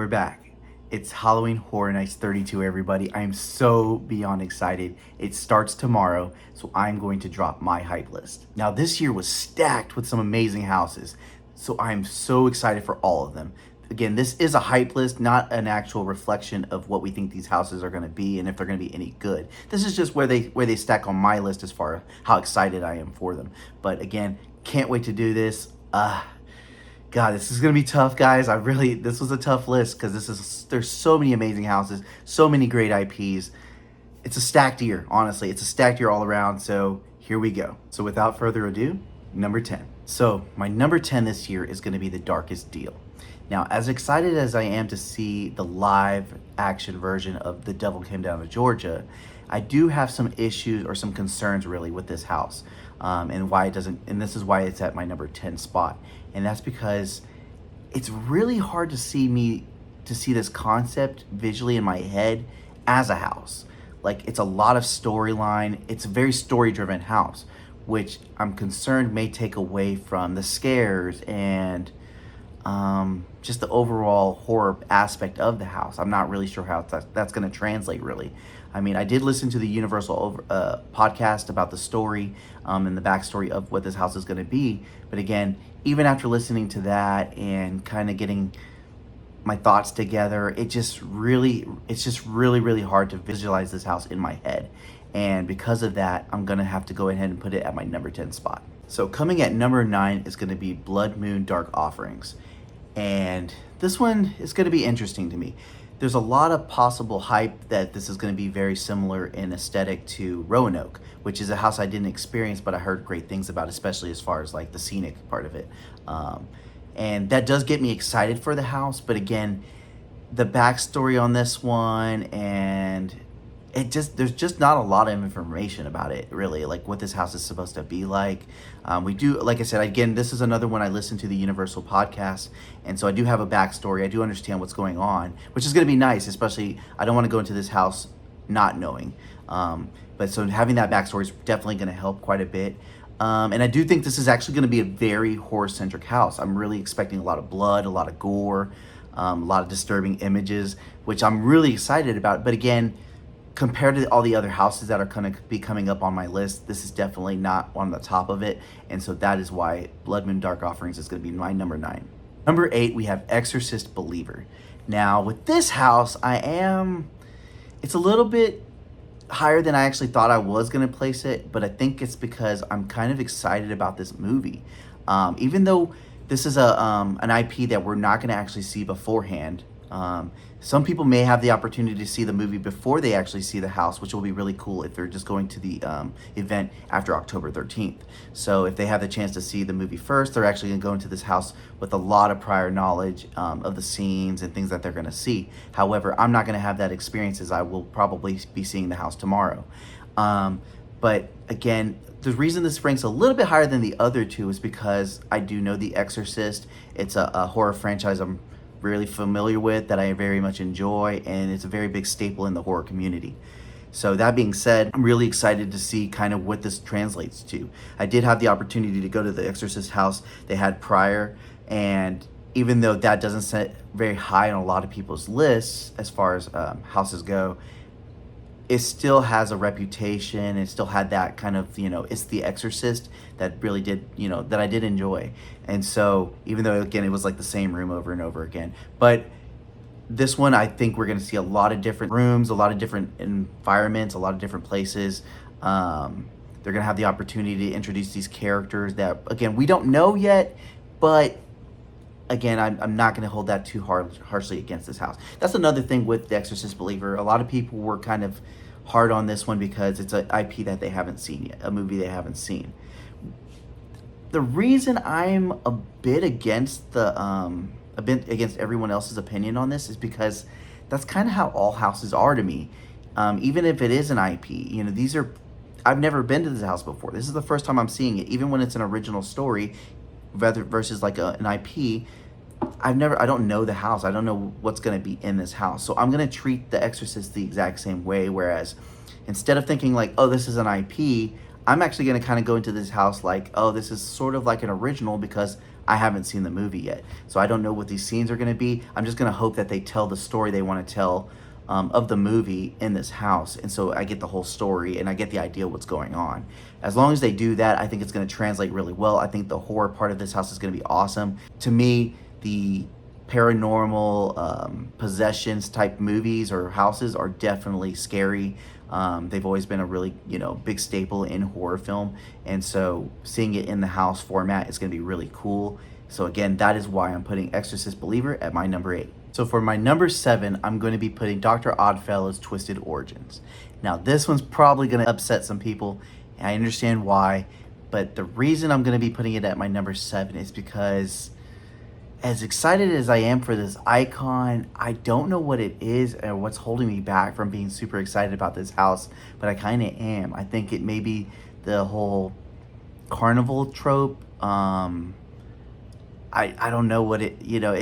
we're back. It's Halloween Horror Nights 32, everybody. I am so beyond excited. It starts tomorrow, so I'm going to drop my hype list. Now, this year was stacked with some amazing houses, so I'm so excited for all of them. Again, this is a hype list, not an actual reflection of what we think these houses are going to be and if they're going to be any good. This is just where they stack on my list as far as how excited I am for them. But again, can't wait to do this. God, this is gonna be tough, guys. This was a tough list because there's so many amazing houses, so many great IPs. It's a stacked year, honestly. It's a stacked year all around. So here we go. So without further ado, number 10. So my number 10 this year is gonna be The Darkest Deal. Now, as excited as I am to see the live action version of The Devil Came Down to Georgia, I do have some issues or some concerns really with this house, and why it doesn't. And this is why it's at my number 10 spot, and that's because it's really hard to see this concept visually in my head as a house. Like, it's a lot of storyline. It's a very story-driven house, which I'm concerned may take away from the scares and just the overall horror aspect of the house. I'm not really sure how that's going to translate, really. I mean, I did listen to the Universal podcast about the story and the backstory of what this house is going to be. But again, even after listening to that and kind of getting my thoughts together, it's just really hard to visualize this house in my head. And because of that, I'm going to have to go ahead and put it at my number 10 spot. So coming at number 9 is going to be Blood Moon Dark Offerings. And this one is going to be interesting to me. There's a lot of possible hype that this is going to be very similar in aesthetic to Roanoke, which is a house I didn't experience, but I heard great things about, especially as far as like the scenic part of it. And that does get me excited for the house. But again, the backstory on this one, and there's just not a lot of information about it, really, like what this house is supposed to be like. We do, like I said, again, this is another one I listened to the Universal podcast, and so I do have a backstory. I do understand what's going on, which is going to be nice, especially I don't want to go into this house not knowing. But so having that backstory is definitely going to help quite a bit. And I do think this is actually going to be a very horror-centric house. I'm really expecting a lot of blood, a lot of gore, a lot of disturbing images, which I'm really excited about. But again, compared to all the other houses that are going to be coming up on my list, this is definitely not on the top of it. And so that is why Blood Moon Dark Offerings is going to be my number 9. Number 8, we have Exorcist Believer. Now, with this house, it's a little bit higher than I actually thought I was going to place it, but I think it's because I'm kind of excited about this movie. Even though this is an IP that we're not going to actually see beforehand, some people may have the opportunity to see the movie before they actually see the house, which will be really cool if they're just going to the event after October 13th. So if they have the chance to see the movie first, they're actually going to go into this house with a lot of prior knowledge of the scenes and things that they're going to see. However, I'm not going to have that experience, as I will probably be seeing the house tomorrow. But again, the reason this ranks a little bit higher than the other two is because I do know The Exorcist. It's a horror franchise I'm really familiar with, that I very much enjoy, and it's a very big staple in the horror community. So that being said, I'm really excited to see kind of what this translates to. I did have the opportunity to go to the Exorcist house they had prior, and even though that doesn't set very high on a lot of people's lists as far as houses go, it still has a reputation. It still had that kind of, it's The Exorcist that really did, that I did enjoy. And so even though, again, it was like the same room over and over again, but this one, I think we're going to see a lot of different rooms, a lot of different environments, a lot of different places. They're going to have the opportunity to introduce these characters that, again, we don't know yet, but again, I'm not going to hold that too harshly against this house. That's another thing with The Exorcist Believer. A lot of people were kind of hard on this one because it's an IP that they haven't seen yet, a movie they haven't seen. The reason I'm a bit against everyone else's opinion on this is because that's kind of how all houses are to me. Even if it is an IP, I've never been to this house before. This is the first time I'm seeing it, even when it's an original story versus like an IP. I don't know the house. I don't know what's going to be in this house. So I'm going to treat The Exorcist the exact same way. Whereas instead of thinking like, oh, this is an IP, I'm actually going to kind of go into this house like, oh, this is sort of like an original because I haven't seen the movie yet, so I don't know what these scenes are going to be. I'm just going to hope that they tell the story they want to tell of the movie in this house, and so I get the whole story and I get the idea of what's going on. As long as they do that, I think it's going to translate really well. I think the horror part of this house is going to be awesome. To me, the paranormal possessions type movies or houses are definitely scary. They've always been a really, big staple in horror film. And so seeing it in the house format is going to be really cool. So again, that is why I'm putting Exorcist Believer at my number 8. So for my number 7, I'm going to be putting Dr. Oddfellow's Twisted Origins. Now this one's probably going to upset some people. And I understand why. But the reason I'm going to be putting it at my number 7 is because as excited as I am for this icon, I don't know what it is or what's holding me back from being super excited about this house, but I kind of am. I think it may be the whole carnival trope. I don't know what it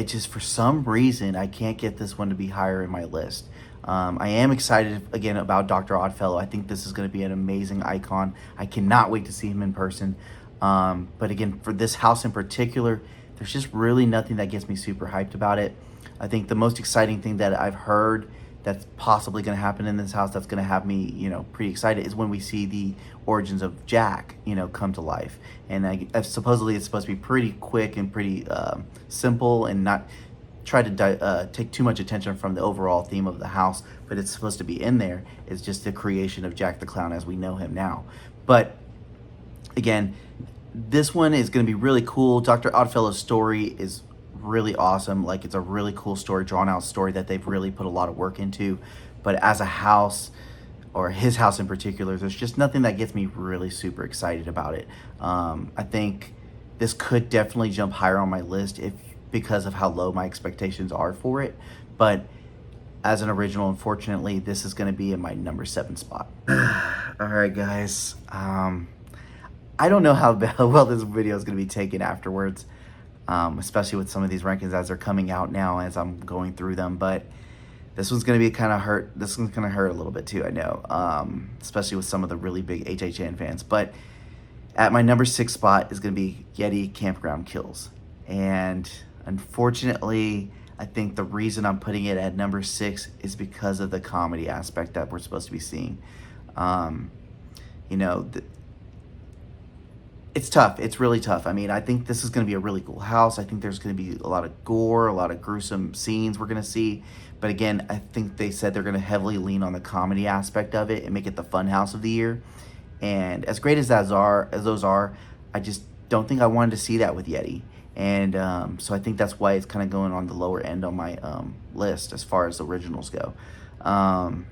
just, for some reason, I can't get this one to be higher in my list. I am excited, again, about Dr. Oddfellow. I think this is going to be an amazing icon. I cannot wait to see him in person. But again, for this house in particular, there's just really nothing that gets me super hyped about it. I think the most exciting thing that I've heard that's possibly going to happen in this house that's going to have me, pretty excited is when we see the origins of Jack, come to life. And supposedly it's supposed to be pretty quick and pretty simple and not try to take too much attention from the overall theme of the house, but it's supposed to be in there. It's just the creation of Jack the Clown as we know him now. But again, this one is going to be really cool. Dr. Oddfellow's story is really awesome. Like, it's a really cool story, drawn out story that they've really put a lot of work into. But as a house, or his house in particular, there's just nothing that gets me really super excited about it. I think this could definitely jump higher on my list because of how low my expectations are for it. But as an original, unfortunately, this is going to be in my number 7 spot. All right, guys. I don't know how well this video is going to be taken afterwards, especially with some of these rankings as they're coming out now as I'm going through them. But this one's going to be kind of hurt. This one's going to hurt a little bit too, I know, especially with some of the really big HHN fans. But at my number 6 spot is going to be Yeti Campground Kills. And unfortunately, I think the reason I'm putting it at number 6 is because of the comedy aspect that we're supposed to be seeing. It's tough. It's really tough. I mean, I think this is going to be a really cool house. I think there's going to be a lot of gore, a lot of gruesome scenes we're going to see. But again, I think they said they're going to heavily lean on the comedy aspect of it and make it the fun house of the year. And as great as those are, I just don't think I wanted to see that with Yeti. And so I think that's why it's kind of going on the lower end on my list as far as originals go. Or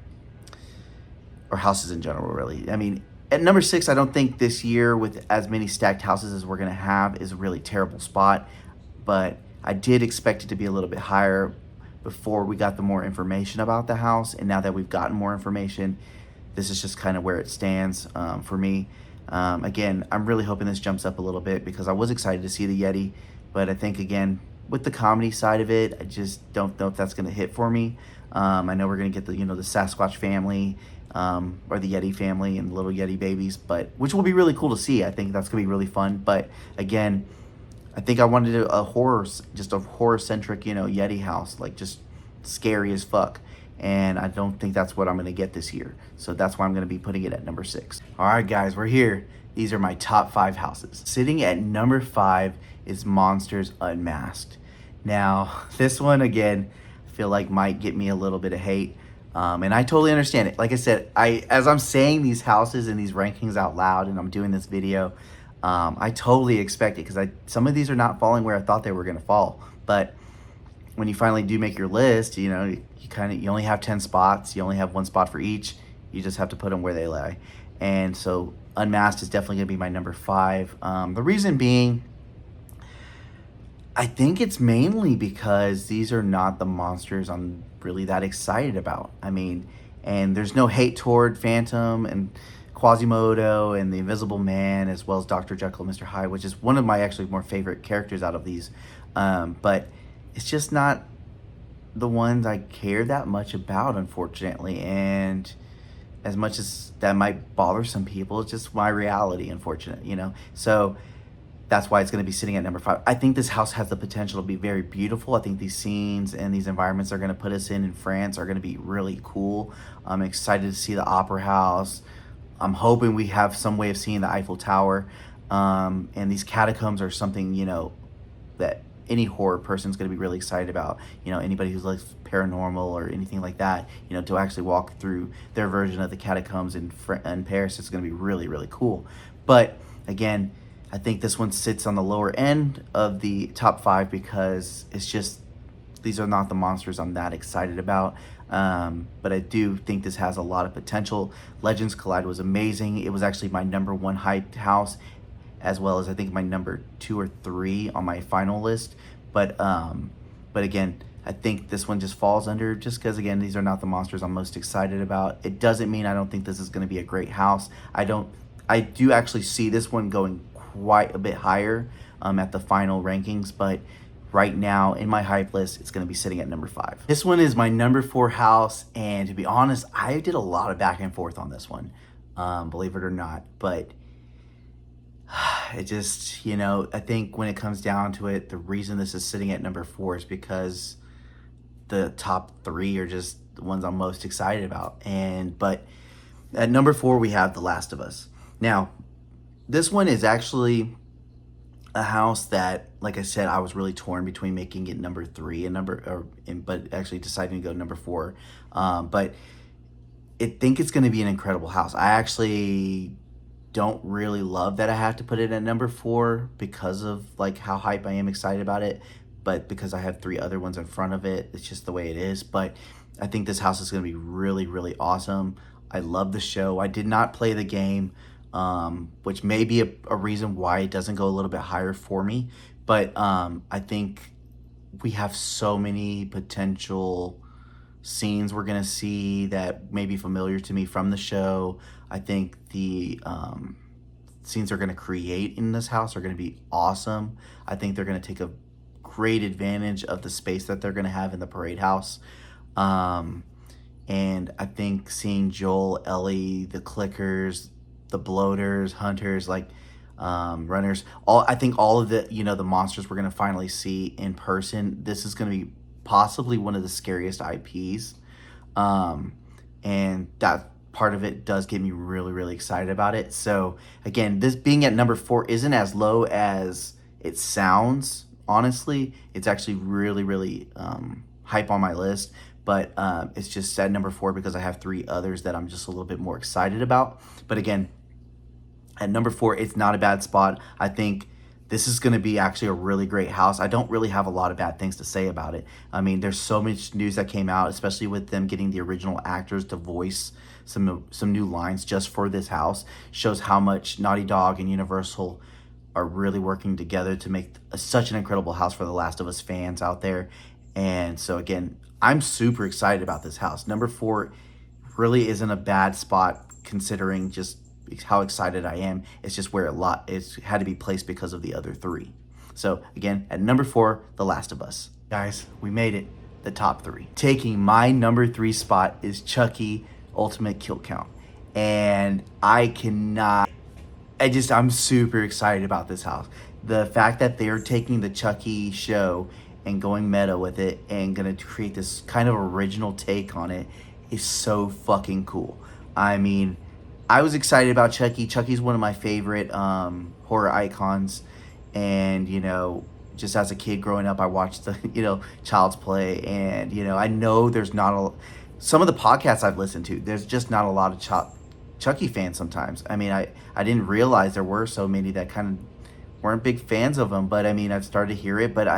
houses in general, really. I mean, at number 6, I don't think this year, with as many stacked houses as we're going to have, is a really terrible spot. But I did expect it to be a little bit higher before we got the more information about the house. And now that we've gotten more information, this is just kind of where it stands for me. Again, I'm really hoping this jumps up a little bit because I was excited to see the Yeti. But I think, again, with the comedy side of it, I just don't know if that's going to hit for me. I know we're going to get the Sasquatch family, or the Yeti family and little Yeti babies, which will be really cool to see. I think that's gonna be really fun. But again, I think I wanted a horror-centric, Yeti house, like just scary as fuck. And I don't think that's what I'm gonna get this year. So that's why I'm gonna be putting it at number 6. All right, guys, we're here. These are my top 5 houses. Sitting at number 5 is Monsters Unmasked. Now, this one, again, I feel like might get me a little bit of hate. And I totally understand it. Like I said, as I'm saying these houses and these rankings out loud and I'm doing this video, I totally expect it because some of these are not falling where I thought they were going to fall. But when you finally do make your list, you only have 10 spots. You only have 1 spot for each. You just have to put them where they lie. And so Unmasked is definitely going to be my number 5. The reason being, I think it's mainly because these are not the monsters I'm really that excited about. I mean, and there's no hate toward Phantom and Quasimodo and the Invisible Man, as well as Dr. Jekyll and Mr. Hyde, which is one of my actually more favorite characters out of these. But it's just not the ones I care that much about, unfortunately. And as much as that might bother some people, it's just my reality, unfortunately, So that's why it's going to be sitting at number 5. I think this house has the potential to be very beautiful. I think these scenes and these environments they're going to put us in France are going to be really cool. I'm excited to see the Opera House. I'm hoping we have some way of seeing the Eiffel Tower. And these catacombs are something, that any horror person's going to be really excited about. Anybody who's like paranormal or anything like that, to actually walk through their version of the catacombs in Paris, it's going to be really, really cool. But again, I think this one sits on the lower end of the top 5 because it's just, these are not the monsters I'm that excited about. But I do think this has a lot of potential. Legends Collide was amazing. It was actually my number 1 hyped house, as well as I think my number 2 or 3 on my final list. But again, I think this one just falls under, just because again, these are not the monsters I'm most excited about. It doesn't mean I don't think this is going to be a great house. I do actually see this one going quite a bit higher at the final rankings, but right now in my hype list, it's going to be sitting at number 5. This one is my number 4 house, and to be honest, I did a lot of back and forth on this one, believe it or not, but it just, I think when it comes down to it, the reason this is sitting at number 4 is because the top 3 are just the ones I'm most excited about. But at number 4, we have The Last of Us. Now, this one is actually a house that, like I said, I was really torn between making it number 3 but actually deciding to go number 4. But I think it's going to be an incredible house. I actually don't really love that I have to put it at number 4 because of like how hype I am excited about it, but because I have 3 other ones in front of it, it's just the way it is. But I think this house is going to be really, really awesome. I love the show. I did not play the game, which may be a reason why it doesn't go a little bit higher for me. But I think we have so many potential scenes we're gonna see that may be familiar to me from the show. I think the scenes they're gonna create in this house are gonna be awesome. I think they're gonna take a great advantage of the space that they're gonna have in the parade house. And I think seeing Joel, Ellie, the clickers, the bloaters, hunters, runners, I think all of the the monsters we're gonna finally see in person. This is gonna be possibly one of the scariest IPs, and that part of it does get me really, really excited about it. So again, this being at number 4 isn't as low as it sounds. Honestly, it's actually really, really hype on my list, but it's just at number 4 because I have 3 others that I'm just a little bit more excited about. But again, at number 4, it's not a bad spot. I think this is going to be actually a really great house. I don't really have a lot of bad things to say about it. I mean, there's so much news that came out, especially with them getting the original actors to voice some new lines just for this house. Shows how much Naughty Dog and Universal are really working together to make such an incredible house for the Last of Us fans out there. And so again, I'm super excited about this house. Number 4 really isn't a bad spot considering just how excited I am. It's just where it's had to be placed because of the other 3. So again, at number 4, The Last of Us. Guys, we made it, the top 3. Taking my number 3 spot is Chucky Ultimate Kill Count. And I'm super excited about this house. The fact that they're taking the Chucky show and going meta with it and gonna create this kind of original take on it is so fucking cool. I mean, I was excited about Chucky. Chucky's one of my favorite horror icons, and just as a kid growing up, I watched the Child's Play, and I know there's not some of the podcasts I've listened to, there's just not a lot of Chucky fans sometimes. I mean, I didn't realize there were so many that kind of weren't big fans of him, but I mean, I've started to hear it, but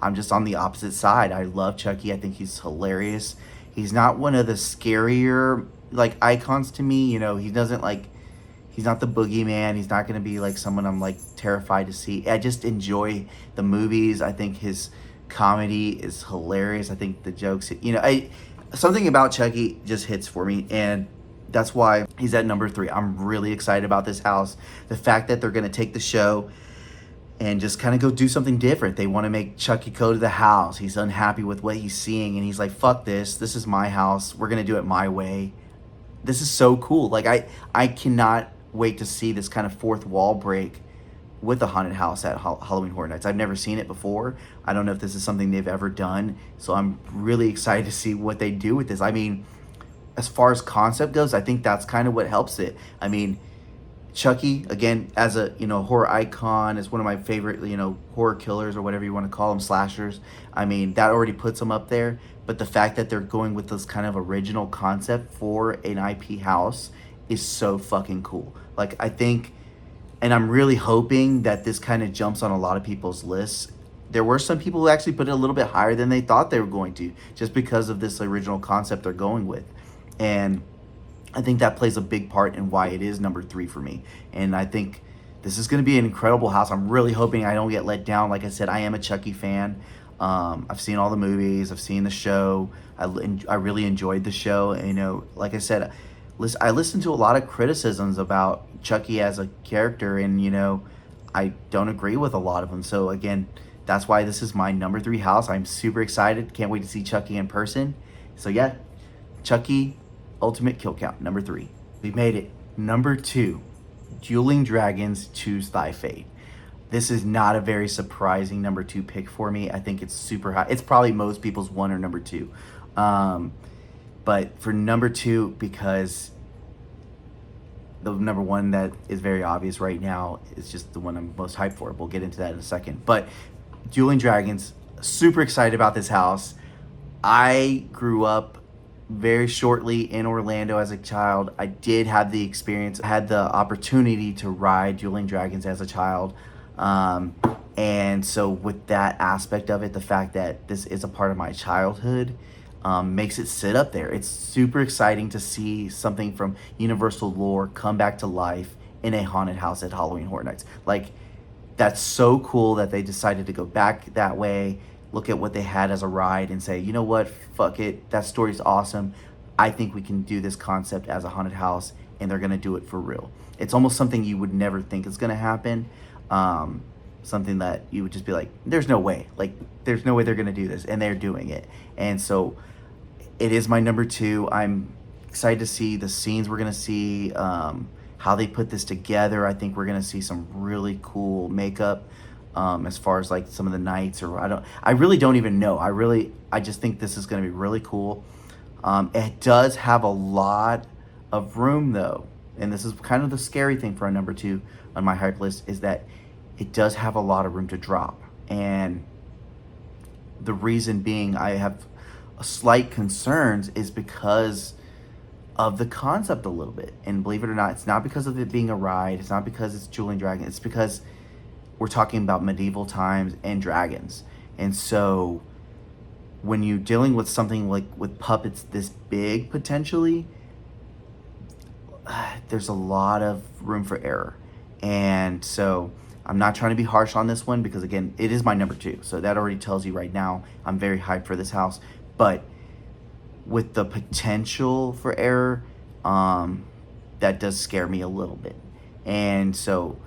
I'm just on the opposite side. I love Chucky. I think he's hilarious. He's not one of the scarier icons to me. He doesn't he's not the boogeyman. He's not going to be someone I'm terrified to see. I just enjoy the movies. I think his comedy is hilarious. I think the jokes, something about Chucky just hits for me, and that's why he's at number 3. I'm really excited about this house. The fact that they're going to take the show and just kind of go do something different. They want to make Chucky go to the house. He's unhappy with what he's seeing, and he's like, fuck this. This is my house. We're going to do it my way. This is so cool. I cannot wait to see this kind of fourth wall break with a haunted house at Halloween Horror Nights. I've never seen it before. I don't know if this is something they've ever done. So I'm really excited to see what they do with this. I mean, as far as concept goes, I think that's kind of what helps it. I mean, Chucky, again, as a, horror icon, is one of my favorite, horror killers or whatever you want to call them, slashers. I mean, that already puts them up there. But the fact that they're going with this kind of original concept for an IP house is so fucking cool. Like, I think, and I'm really hoping that this kind of jumps on a lot of people's lists. There were some people who actually put it a little bit higher than they thought they were going to, just because of this original concept they're going with. And I think that plays a big part in why it is number 3 for me. And I think this is going to be an incredible house. I'm really hoping I don't get let down. Like I said, I am a Chucky fan. I've seen all the movies. I've seen the show. I really enjoyed the show. And, like I said, I listened to a lot of criticisms about Chucky as a character, and, I don't agree with a lot of them. So, again, that's why this is my number 3 house. I'm super excited. Can't wait to see Chucky in person. So, yeah, Chucky Ultimate Kill Count, number 3. We made it. Number 2, Dueling Dragons, Choose Thy Fate. This is not a very surprising number 2 pick for me. I think it's super high. It's probably most people's 1 or number 2. But for number 2, because the number 1 that is very obvious right now is just the one I'm most hyped for. We'll get into that in a second. But Dueling Dragons, super excited about this house. I grew up very shortly in Orlando as a child. I did have the experience, had the opportunity to ride Dueling Dragons as a child. And so with that aspect of it, the fact that this is a part of my childhood makes it sit up there. It's super exciting to see something from Universal lore come back to life in a haunted house at Halloween Horror Nights. Like, that's so cool that they decided to go back that way, look at what they had as a ride and say, you know what, fuck it, that story's awesome. I think we can do this concept as a haunted house, and they're going to do it for real. It's almost something you would never think is going to happen. Something that you would just be like, there's no way. Like, there's no way they're going to do this, and they're doing it. And so it is my number 2. I'm excited to see the scenes we're going to see, how they put this together. I think we're going to see some really cool makeup. As far as like some of the nights, or I really don't even know. I just think this is going to be really cool. It does have a lot of room though. And this is kind of the scary thing for a number 2 on my hype list, is that it does have a lot of room to drop. And the reason being I have a slight concerns is because of the concept a little bit. And believe it or not, it's not because of it being a ride. It's not because it's Dueling Dragon. It's because we're talking about medieval times and dragons. And so when you're dealing with something like with puppets this big, potentially, there's a lot of room for error. And so I'm not trying to be harsh on this one, because again, it is my number 2. So that already tells you right now I'm very hyped for this house. But with the potential for error, that does scare me a little bit. And so,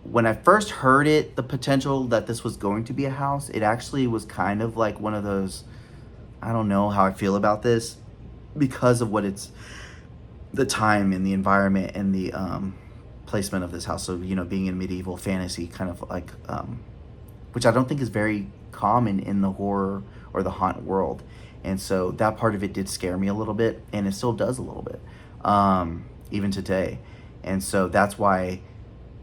when I first heard it, the potential that this was going to be a house, it actually was kind of like one of those, I don't know how I feel about this, because of what it's, the time and the environment and the placement of this house. So, being in medieval fantasy, kind of like, which I don't think is very common in the horror or the haunt world. And so that part of it did scare me a little bit, and it still does a little bit, even today. And so that's why,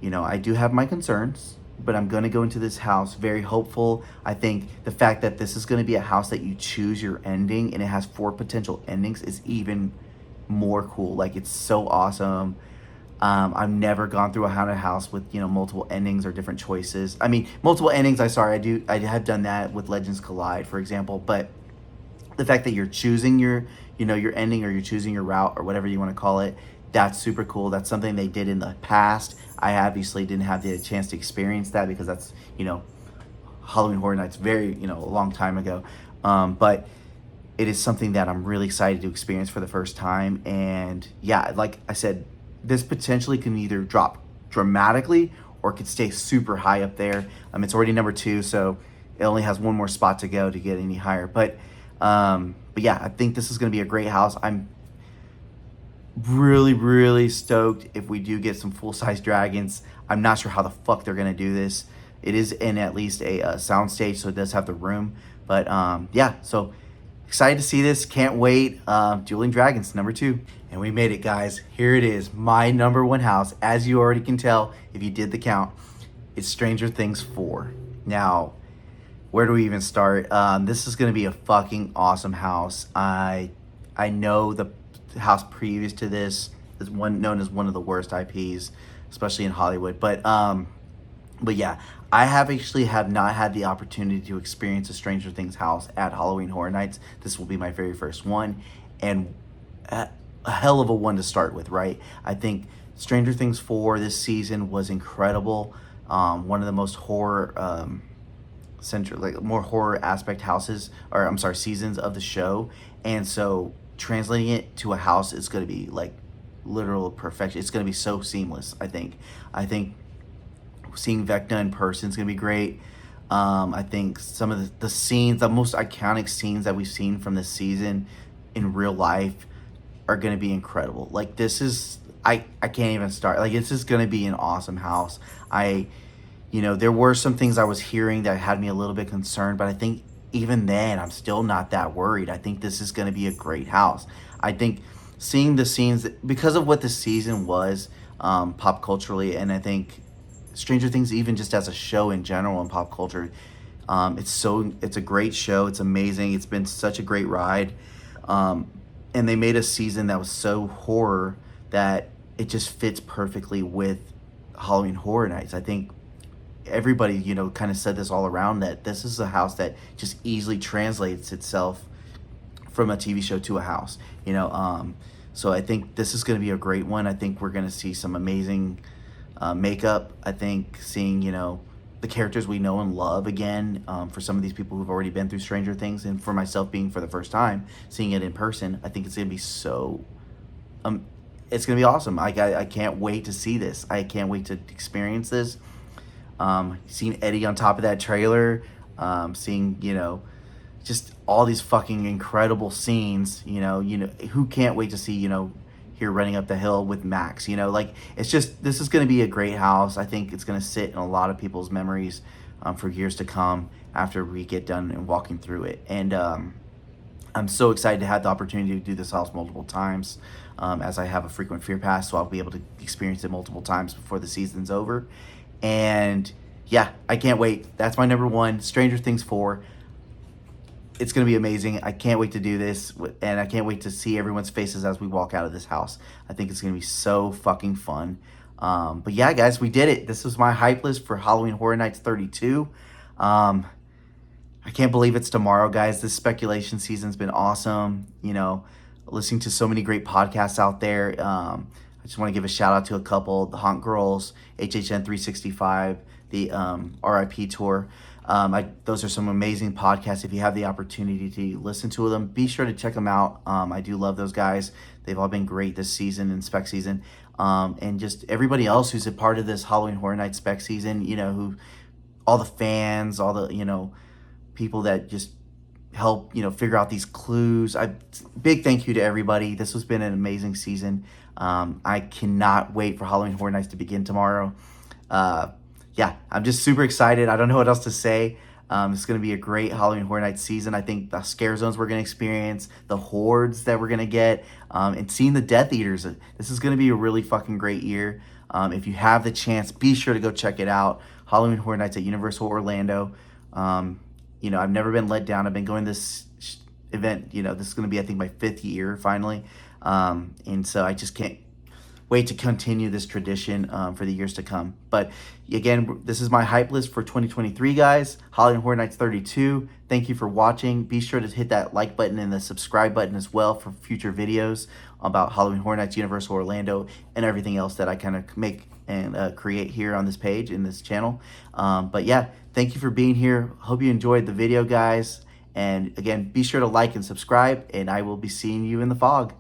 I do have my concerns, but I'm going to go into this house very hopeful. I think the fact that this is going to be a house that you choose your ending, and it has 4 potential endings, is even more cool. Like, it's so awesome. I've never gone through a haunted house with, multiple endings or different choices. I mean, multiple endings, I have done that with Legends Collide, for example, but the fact that you're choosing your ending, or you're choosing your route, or whatever you want to call it, that's super cool. That's something they did in the past. I obviously didn't have the chance to experience that, because that's, Halloween Horror Nights, very, a long time ago. But it is something that I'm really excited to experience for the first time. And yeah, like I said, this potentially can either drop dramatically or could stay super high up there. It's already number 2, so it only has one more spot to go to get any higher. But yeah, I think this is going to be a great house. I'm Really stoked if we do get some full-size dragons. I'm not sure how the fuck they're gonna do this. It is in at least a sound stage, so it does have the room. But yeah, so excited to see this. Can't wait. Dueling Dragons #2. And we made it, guys. Here it is, my #1 house. As you already can tell, if you did the count, it's Stranger Things 4. Now, where do we even start? This is gonna be a fucking awesome house. I know the house previous to this is one known as one of the worst IPs, especially in Hollywood. But yeah, I have not had the opportunity to experience a Stranger Things house at Halloween Horror Nights. This will be my very first one, and a hell of a one to start with, right? I think Stranger Things 4 this season was incredible. One of the most horror central, like more horror aspect houses, or I'm sorry, seasons of the show. And so translating it to a house is going to be like literal perfection. It's going to be so seamless. I think seeing Vecna in person is going to be great. I think some of the scenes, the most iconic scenes that we've seen from this season in real life are going to be incredible. Like this is, I can't even start. Like it's just going to be an awesome house. There were some things I was hearing that had me a little bit concerned, but I think even then, I'm still not that worried. I think this is going to be a great house. I think seeing the scenes, because of what the season was pop culturally, and I think Stranger Things, even just as a show in general in pop culture, it's a great show. It's amazing. It's been such a great ride. And they made a season that was so horror that it just fits perfectly with Halloween Horror Nights. I think everybody, kind of said this all around, that this is a house that just easily translates itself from a TV show to a house, so I think this is going to be a great one. I think we're going to see some amazing makeup. I think seeing, the characters we know and love again, for some of these people who've already been through Stranger Things, and for myself being for the first time seeing it in person, I think it's going to be so it's going to be awesome. I can't wait to see this. I can't wait to experience this. Seeing Eddie on top of that trailer, seeing, just all these fucking incredible scenes, who can't wait to see, here running up the hill with Max, it's just, this is going to be a great house. I think it's going to sit in a lot of people's memories, for years to come after we get done and walking through it. And, I'm so excited to have the opportunity to do this house multiple times, as I have a frequent fear pass, so I'll be able to experience it multiple times before the season's over. And yeah, I can't wait. That's my #1, Stranger Things 4. It's going to be amazing. I can't wait to do this, and I can't wait to see everyone's faces as we walk out of this house. I think it's going to be so fucking fun. But yeah, guys, we did it. This was my hype list for Halloween Horror Nights 32. I can't believe it's tomorrow, guys. This speculation season's been awesome. Listening to so many great podcasts out there. I just want to give a shout out to a couple: the Haunt Girls, HHN 365, the RIP Tour. Those are some amazing podcasts. If you have the opportunity to listen to them, be sure to check them out. I do love those guys. They've all been great this season and spec season. And just everybody else who's a part of this Halloween Horror Nights spec season, who, all the fans, all the, people that just help, figure out these clues. Big thank you to everybody. This has been an amazing season. I cannot wait for Halloween Horror Nights to begin tomorrow. Yeah, I'm just super excited. I don't know what else to say. It's going to be a great Halloween Horror Nights season. I think the scare zones we're going to experience, the hordes that we're going to get, and seeing the Death Eaters. This is going to be a really fucking great year. If you have the chance, be sure to go check it out. Halloween Horror Nights at Universal Orlando. I've never been let down. I've been going to this event. This is going to be, I think, my 5th year finally. And so I just can't wait to continue this tradition for the years to come. But again, this is my hype list for 2023, guys. Halloween Horror Nights 32. Thank you for watching. Be sure to hit that like button and the subscribe button as well for future videos about Halloween Horror Nights, Universal Orlando, and everything else that I kind of make and create here on this page, in this channel. But yeah, thank you for being here. Hope you enjoyed the video, guys. And again, be sure to like and subscribe, and I will be seeing you in the fog.